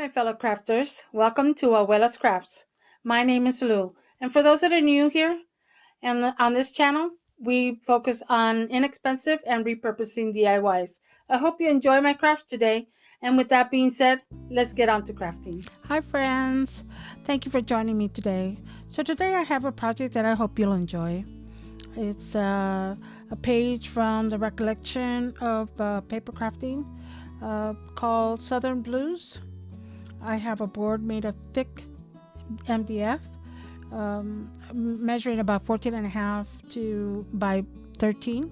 my fellow crafters. Welcome to Abuelas Crafts. My name is Lou, and for those that are new here and on this channel, we focus on inexpensive and repurposing DIYs. I hope you enjoy my crafts today, and with that being said, let's get on to crafting. Hi, friends. Thank you for joining me today. So, today I have a project that I hope you'll enjoy. It's a page from the recollection of paper crafting called Southern Blues. I have a board made of thick MDF, measuring about 14 and a half by 13.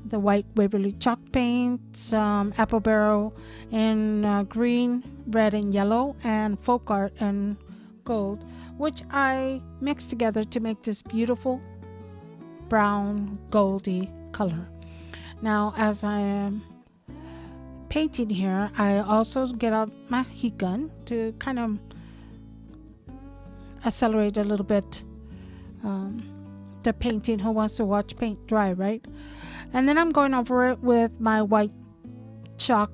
The white Waverly chalk paint, some apple barrel in green, red, and yellow, and folk art in gold, which I mixed together to make this beautiful brown goldy color. Now, as I am painting here, I also get out my heat gun to kind of accelerate a little bit the painting. Who wants to watch paint dry, right? And then I'm going over it with my white chalk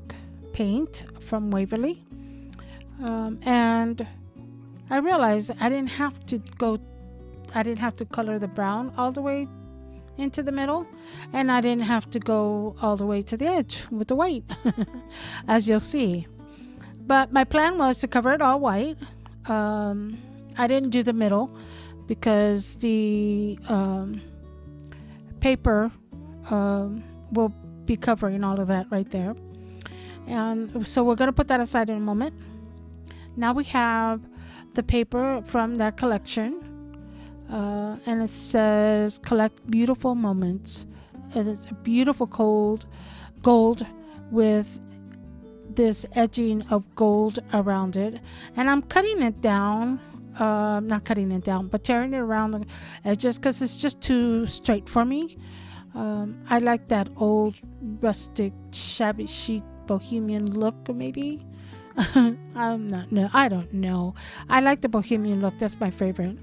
paint from Waverly. And I realized I didn't have to color the brown all the way into the middle, and I didn't have to go all the way to the edge with the white, as you'll see. But my plan was to cover it all white. I didn't do the middle because the paper will be covering all of that right there. And so we're going to put that aside in a moment. Now we have the paper from that collection, and it says collect beautiful moments. It's a beautiful gold with this edging of gold around it, and I'm cutting it down, not cutting it down, but tearing it around the edges because it's just too straight for me. I like that old rustic shabby chic bohemian look, maybe. I don't know. I like the bohemian look. That's my favorite.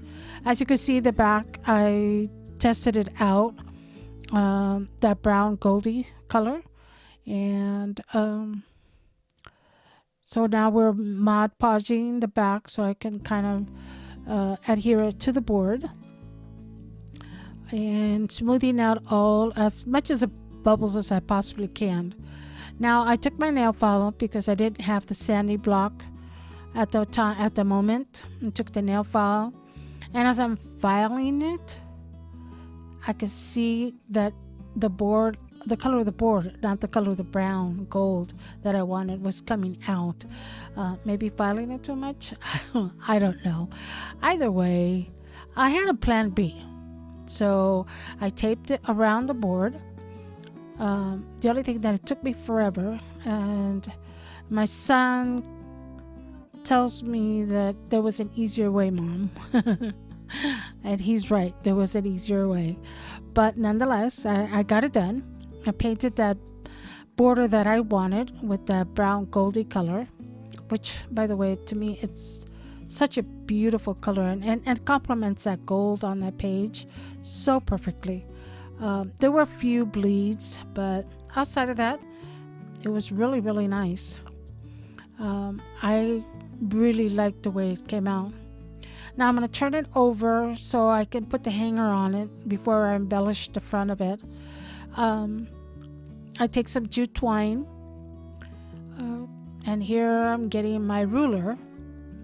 As you can see, the back, I tested it out, that brown goldy color, and so now we're Mod Podging the back so I can kind of adhere it to the board and smoothing out all as much as the bubbles as I possibly can. Now I took my nail file because I didn't have the sandy block at the moment, and took the nail file, and as I'm filing it, I could see that the color of the board, not the color of the brown gold that I wanted, was coming out. Maybe filing it too much? I don't know. Either way, I had a plan B. So I taped it around the board. The only thing that it took me forever, and my son tells me that there was an easier way, Mom. And he's right, there was an easier way. But nonetheless, I got it done. I painted that border that I wanted with that brown goldy color, which, by the way, to me, it's such a beautiful color, and complements that gold on that page so perfectly. There were a few bleeds, but outside of that, it was really, really nice. I really liked the way it came out. Now I'm going to turn it over so I can put the hanger on it before I embellish the front of it. I take some jute twine, and here I'm getting my ruler.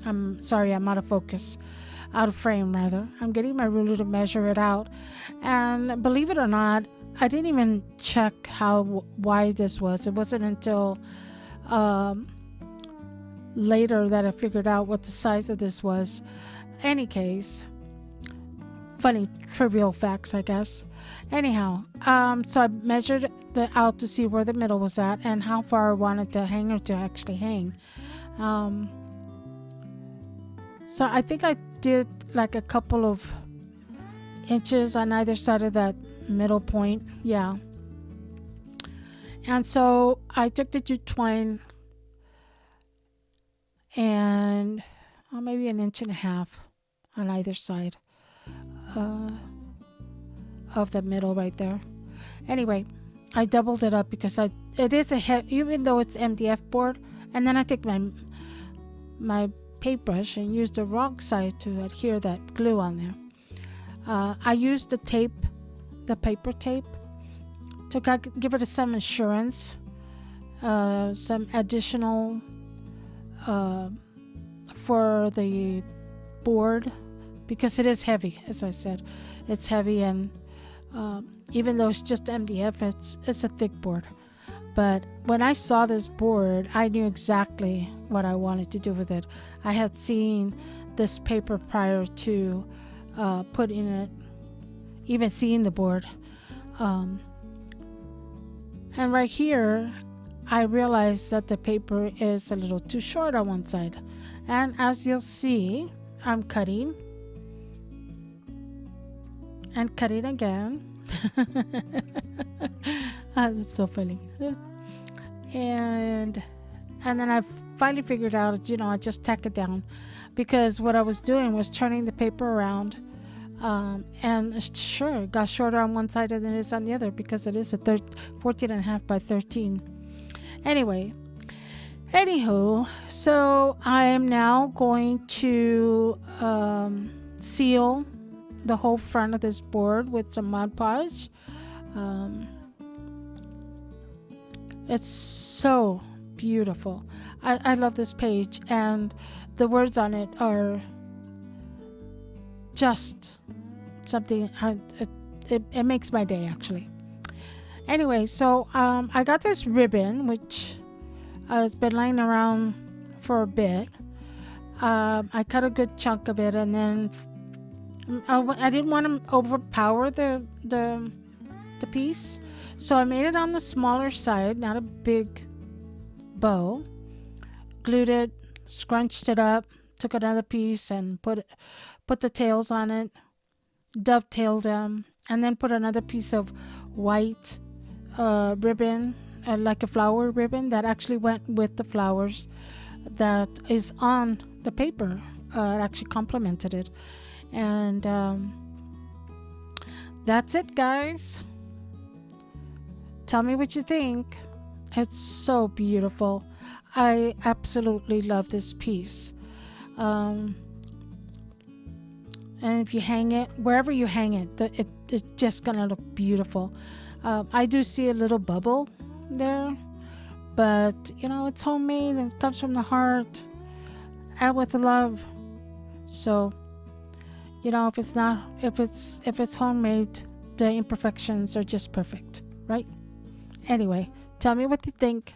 I'm sorry, I'm out of frame rather. I'm getting my ruler to measure it out, and believe it or not, I didn't even check how wide this was. It wasn't until later that I figured out what the size of this was. Any case, funny trivial facts, I guess. Anyhow, so I measured out to see where the middle was at and how far I wanted the hanger to actually hang. So I think I did like a couple of inches on either side of that middle point. Yeah. And so I took the jute twine and maybe an inch and a half on either side of the middle right there. Anyway, I doubled it up because it is even though it's MDF board, and then I take my paintbrush and used the wrong side to adhere that glue on there. I used the tape, the paper tape, to give it some assurance, some additional for the board, because it is heavy. As I said, it's heavy, and even though it's just MDF, it's a thick board. But when I saw this board, I knew exactly what I wanted to do with it. I had seen this paper prior to putting it, even seeing the board. And right here, I realized that the paper is a little too short on one side. And as you'll see, I'm cutting and cutting again. That's so funny. And then I finally figured out, I just tack it down, because what I was doing was turning the paper around, and sure, it got shorter on one side than it is on the other, because it is a 14.5 by 13. Anywho, so I am now going to seal the whole front of this board with some Mod Podge. It's so beautiful. I love this page, and the words on it are just something. It makes my day, actually. Anyway, so I got this ribbon, which has been lying around for a bit. I cut a good chunk of it, and then I didn't want to overpower the piece, so I made it on the smaller side, not a big bow. Glued it, scrunched it up, took another piece and put the tails on it, dovetailed them, and then put another piece of white ribbon, like a flower ribbon that actually went with the flowers that is on the paper. It actually complemented it. And that's it, guys. Tell me what you think. It's so beautiful. I absolutely love this piece. And if you hang it, wherever you hang it, it's just gonna look beautiful. I do see a little bubble there, but it's homemade and it comes from the heart and with love. So if it's homemade, the imperfections are just perfect, right? Anyway, tell me what you think.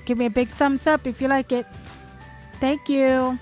Give me a big thumbs up if you like it. Thank you.